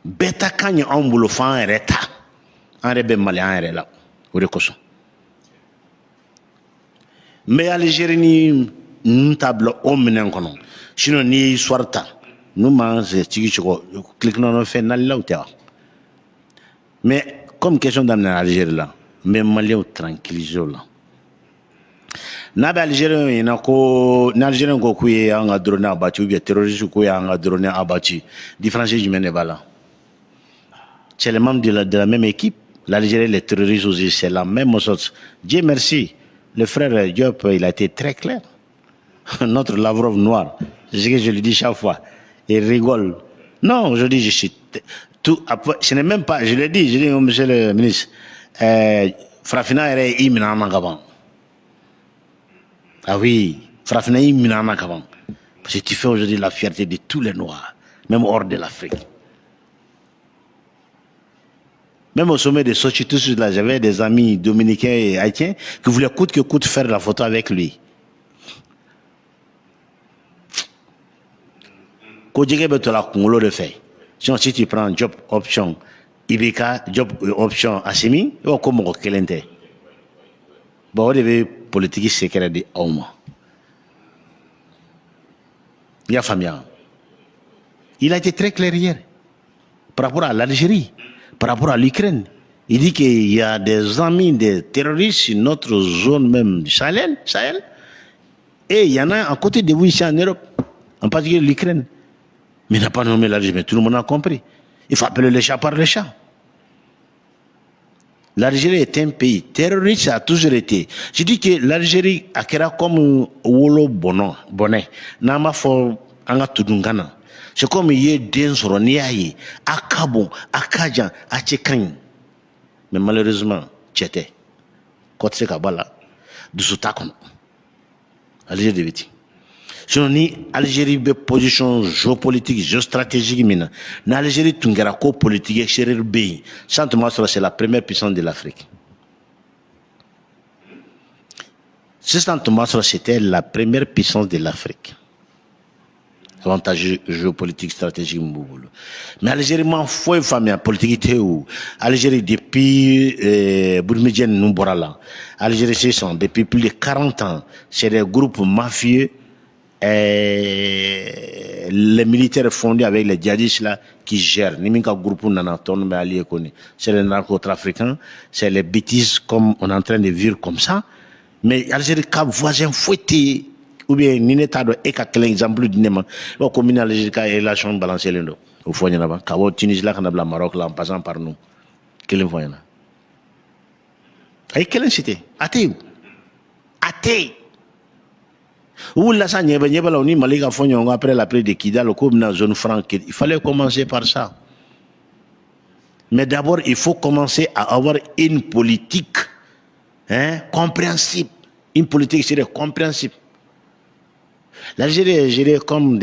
beta kanya an bolo fan yɛrɛ ta an yɛrɛ bɛ maliyɛn yɛrɛ la o de kosɔn n bɛ Algérie ni ninnu ta bila o minɛn kɔnɔ sinon n'i ye histoire ta n'u m'an tigi cogo kilikɔnɔ fɛn nalilaw tɛ wa mais comme question daminɛ Algérie la n bɛ maliyɛnw tranquilliser o la n'a bɛ Algériens ɲɛna ko ni Algériens ko k'u ye an ka drone abattu ou bien terroristes k'u ye an ka drone abattu différence jumɛn de b'a la c'est les membres de la même équipe l'Algérie les terroristes aussi c'est la même chose Dieu merci le frère Diop il a été très clair notre Lavrov noir c'est ce que je lui dis chaque fois il rigole non aujourd'hui je suis tout ce n'est même pas je l'ai dit monsieur le ministre Farafina yɛrɛ i minɛ an na ka ban ah oui, Farafina y'i minɛ an na ka ban parce que tu fais aujourd'hui la fierté de tous les Noirs, même hors de l'Afrique. Même au sommet de Sochi, tout de là, j'avais des amis dominicains et haïtiens qui voulaient coûte que coûte faire la photo avec lui. Kodjige betola Kongolo de fait. Si tu prends job option Ibeka, job option Assimi, ou comme on kelente. Bon, on devait politique secret de Auma. Il y a Famia. Il a été très clair hier par rapport à l'Algérie, par rapport à l'Ukraine. Il dit qu'il y a des amis des terroristes sur notre zone même du Sahel. Et il y en a à côté de vous ici en Europe, en particulier l'Ukraine. Mais il n'a pas nommé l'Algérie, mais tout le monde a compris. Il faut appeler le chat par le chat. L'Algérie est un pays terroriste, ça a toujours été. Je dis que l'Algérie a créé comme Wolo Bonnet. Nama fo anga tudungana. C'est comme yé den soro niayi, akabon, akajan, achekan. Mais malheureusement, tchete. Quand c'est kabala, du soutakon. Algérie de viti. Sinon ni Algérie be position géopolitique, géostratégique mina. Na Algérie tungera ko politique chérir pays. Sans c'est la première puissance de l'Afrique. Sans c'était la première puissance de l'Afrique. Avantage géopolitique, stratégique, mais Algérie m'en faut une famille politique où Algérie depuis Bourmidien nous là. Algérie c'est depuis plus de 40 ans, c'est des groupes mafieux. Les militaires fondés avec les djihadistes là qui gèrent. Niminka groupe nanaton mais allié connu. C'est les narcotrafiquants, c'est les bêtises comme on est en train de vivre comme ça. Mais Algérie cap voisin fouetté ou bien n'état de eka quel exemple du nema. Bon commune Algérie ka relation balancer l'endo. Au fond y en a pas. Tunisie là quand la Maroc là en passant par nous. Quel fois y en a. Ay quelle cité? Athée. Ou là ça n'y avait pas là on y malika fonyon après la plaie de Kidal comme dans zone franque. Il fallait commencer par ça. Mais d'abord il faut commencer à avoir une politique compréhensible. Une politique c'est compréhensible. L'Algérie est gérée comme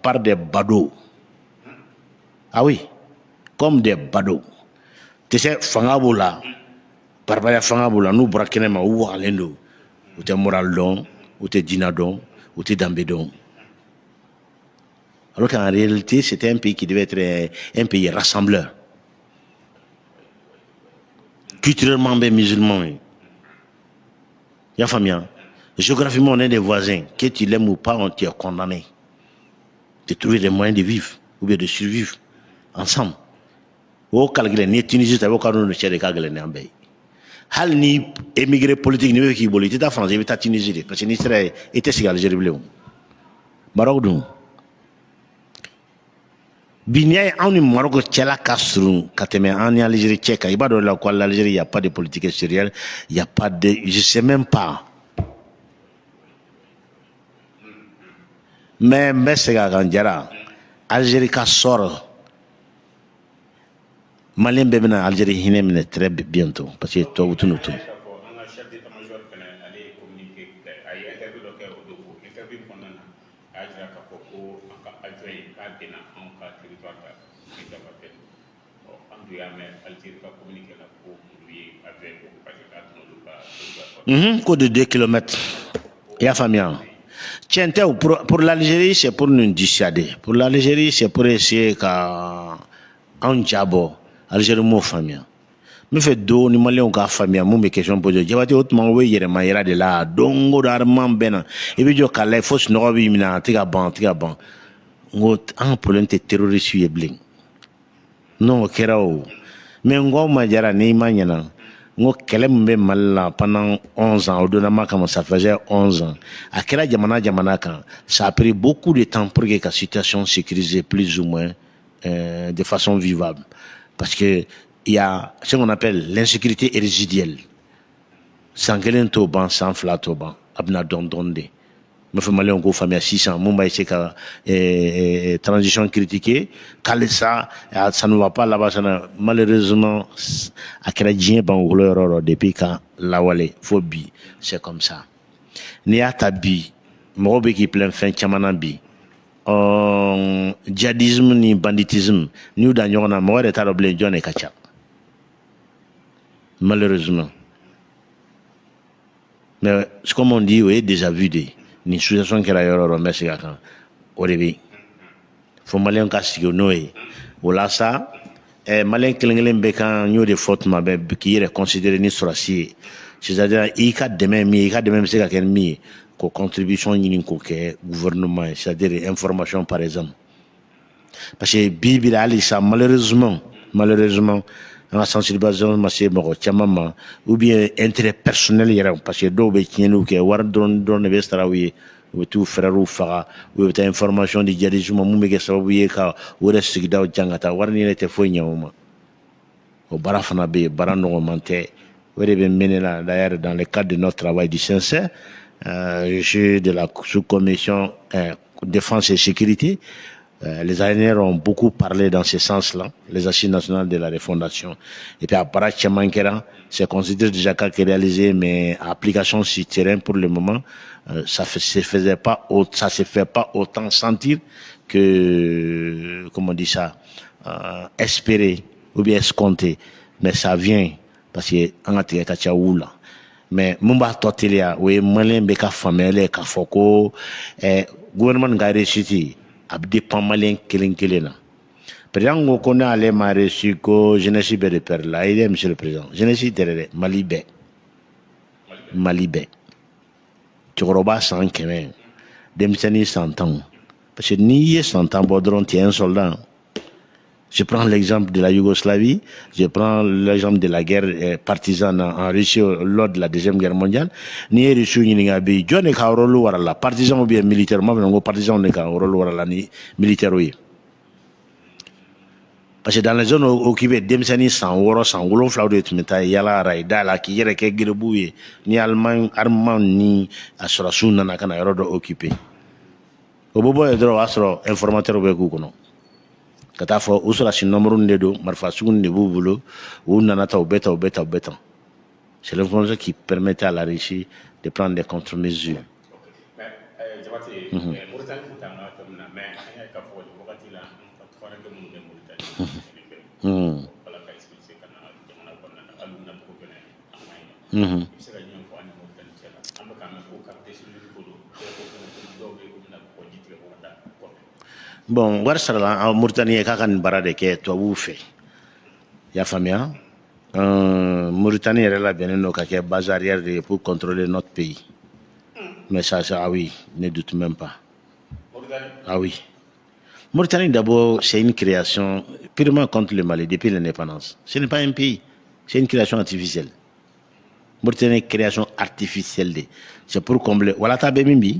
par des badauds. Ah oui, comme des badauds. Tu sais, Fangaboula, Barbara Fangaboula, nous braquenema ou Alendo, ou t'es Moraldon, ou t'es Dinadon, ou t'es Dambedon. Alors qu'en réalité, c'était un pays qui devait être un pays rassembleur. Culturellement, bien musulman. Il y a famille. Géographiquement, on est des voisins. Que tu l'aimes ou pas, on t'y a condamné. De trouver des moyens de vivre, ou bien de survivre ensemble. Au Calgary, ni Tunisie, tu as vu qu'on a cherché Calgary en Bay. Hal ni émigré politique, ni veut qui boli, tu es en France, tu es en Tunisie, parce que ni serait était si Algérie bleu. Maroc donc. Binia on est Maroc tchela kasrun, kateme en Algérie tchèque, il y a pas de la quoi l'Algérie, il y a pas de politique extérieure, il y a pas de, je sais même pas. Mais c'est qu'à Algérie qui sort. Malien bébé Algérie hinemne très bientôt parce que toi ou tout nous tout. Quoi de 2 kilomètres. Il y a famille. Tiens, pour l'Algérie, c'est pour nous dissuader. Pour l'Algérie, c'est pour essayer qu'à anw jabɔ Algérie m'o faamuya min fɛ dɔɔni maliyɛnw k'a faamuya mun bɛ question posé Jabate o tuma o bɛ yɛrɛma yira de la don o don armement bɛ na i bɛ jɔ k'a lajɛ fo sunɔgɔ b'i minɛ a tɛ ka ban n ko an ka problème tɛ terroriste ye bilen non o kɛra o mais n ko aw ma jara n'i ma ɲɛna n ko kɛlɛ min bɛ Mali la pendant 11 ans o donnama kama ça faisait 11 ans a kɛra jamana kan ça a pris beaucoup de temps pour que ka situation sécurisée plus ou moins de façon vivable parce que il y a ce qu'on appelle l'insécurité résiduelle. San kelen t'o ban, san fila t'o ban. A bɛna dɔɔni de. Me fɛ maliyɛnw k'o faamuya sisan mun b'a essayer ka transition critiquer k'ale ça ne va pas là-bas malheureusement a kɛra diɲɛ bankolo yɔrɔ yɔrɔ depuis ka lawale fo bi c'est comme ça. N'i y'a ta bi mɔgɔw bɛ k'i plaint fɛn caman na bi. Djihadisme ni banditisme n'i y'u da ɲɔgɔn na mɔgɔ yɛrɛ t'a dɔn bilen jɔn de ka ca. Malheureusement. Mais comme on dit, oui, déjà vu des ni situation qui est là, mais c'est quand au début. Faut malien casser noé. Voilà ça. Malien kelengelen bekan nyo de faute ma be qui est considéré ni sorcier. C'est-à-dire il ka demain c'est ka ken mi ko contribution ni ko ke gouvernement, c'est-à-dire information par exemple. Parce que bibi ali ça malheureusement la sensibilisation masse mɔgɔ caman ma ou bien intérêt personnel yɛrɛ parce que dɔw bɛ tiɲɛniw kɛ wari dɔrɔn de bɛ sara u ye u bɛ t'u frères faga u bɛ taa information di djihadisme ma mun bɛ kɛ sababu ye ka u yɛrɛ sigidaw jan ka taa wari ni yɛrɛ tɛ foyi ɲɛ u ma o baara fana bɛ yen baara nɔgɔman tɛ o de bɛ mɛnɛ la d'ailleurs dans le cadre de notre travail du CNC je suis de la sous-commission défense et sécurité. Les ANR ont beaucoup parlé dans ce sens-là, les assises nationales de la refondation. Et puis, à Parachamankeran, c'est considéré déjà qu'à réalisé, mais application sur terrain pour le moment, ça se fait pas autant sentir que, comment on dit ça, espérer ou bien escompter. Mais ça vient, parce que, en a tiré là. Mais, Mumba Totelia, oui, Malin Beka Famele, Kafoko, gouvernement n'a réussi. A dépend malien kelen na. Président ko kona ale mare siko jeunesse be de per la il est monsieur le président jeunesse de Malibe Tchoroba 100 demseni 100 ans parce que ni 100 ans bodron tient un soldat. Je prends l'exemple de la Yougoslavie, je prends l'exemple de la guerre partisane en Russie lors de la Deuxième Guerre mondiale. Ni Russie ni ngabi, John est rôle warala, partisan ou bien militairement, mais partisan n'est qu'un rôle warala ni militaire oui. Parce que dans les zones occupées, demsani sans woro sans wolon flaw de tumeta yala raida la qui yere ke girbuye ni Allemagne armement ni asurasu nana kana yoro do occupé. Obobo edro asro informateur be ku kono. Kata fo usura si nombre de do marfa sugun de boubulo ou nanata au beta. C'est l'information qui permettait à la Russie de prendre des contre-mesures. Bon, Warsala en Mauritanie kaka ni barade ke to wufe. Ya famia. Mauritanie est là bien no kake base arrière pour contrôler notre pays. Mais ça ah oui, ne doute même pas. Ah oui. Mauritanie d'abord c'est une création purement contre le Mali depuis l'indépendance. Ce n'est pas un pays, c'est une création artificielle. Mauritanie création artificielle. C'est pour combler. Voilà ta bébé.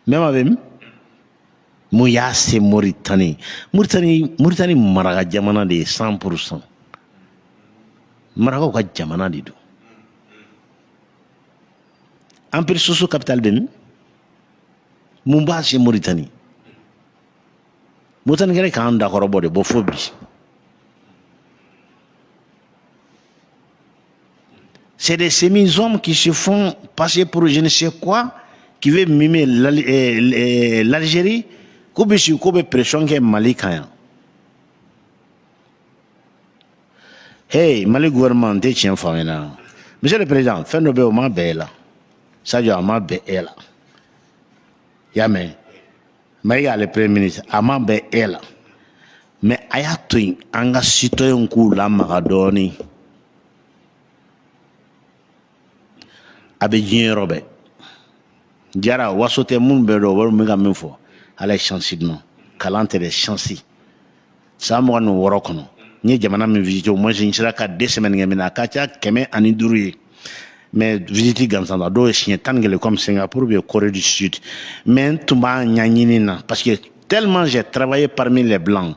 Même avec Mouya c'est Mauritanie. Mauritanie maraga jamana de 100%. Maraga ka jamana de do. Empire socio capital de Mumba c'est Mauritanie. Mauritanie kere kan da korobo de bofobi. C'est des semi-hommes qui se font passer pour je ne sais quoi, qui veulent mimer l'Algérie. Kobe si kobe pression ke Mali kaya. Hey, Mali gouvernement te tient famena. Monsieur le président, fait no be o ma be la. Sadio ama be ela. Yame. Maïga le premier ministre ama be ela. mais a y'a to yen an ka citoyen k'u lamaga dɔɔni a bɛ diɲɛ yɔrɔ bɛɛ jara waso tɛ minnu bɛ dɔn wari min ka min fɔ ala ye chance di ma kalan tɛ dɛ chance san 26 kɔnɔ n ye jamana min visité moi je sera ka 2 semaines kɛ min a ka ca 105 ye mais visite gansan la dɔw ye siɲɛ 11 comme Singapour ou Corée du Sud mais n tun b'a ɲaɲini na parce que tellement j'ai travaillé parmi les blancs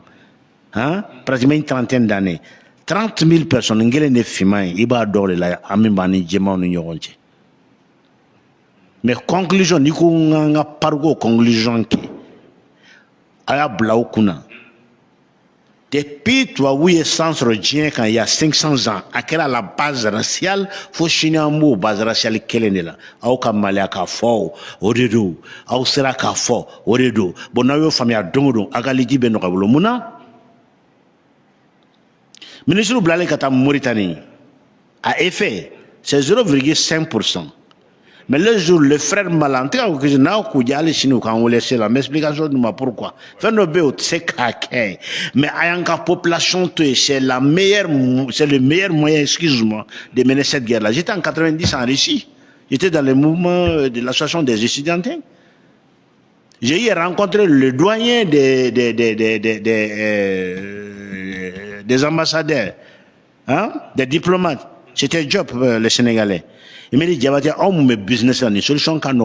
hein, pratiquement une trentaine d'années 30 000 personnes n kelen de finman ye i b'a dɔw de la an min b'an ni jɛmanw ni ɲɔgɔn cɛ mais conclusion n'i ko n ka parcours conclusion kɛ a y'a bila u kunna depuis tubabu ye san sɔrɔ diɲɛ kan il y a 500 ans a kɛra la base raciale fo sini an b'o base raciale kelen de la aw ka maloya k'a fɔ o de don aw sera k'a fɔ o de don bon n'aw y'o faamuya don o don aw ka liji bɛ nɔgɔya bolo mun na ministre bilalen ka taa Mauritanie a effet c'est 0,5%. Mais le jour, le frère Malan, n'a m'explication de pourquoi. Mais la population, c'est le meilleur moyen, excuse-moi, de mener cette guerre-là. J'étais en 90 en Russie. J'étais dans le mouvement de l'association des étudiants. J'ai eu rencontré le doyen des ambassadeurs, hein, des diplomates. C'était Job, le Sénégalais. Il m'a dit, Diabaté, on me business, une solution quand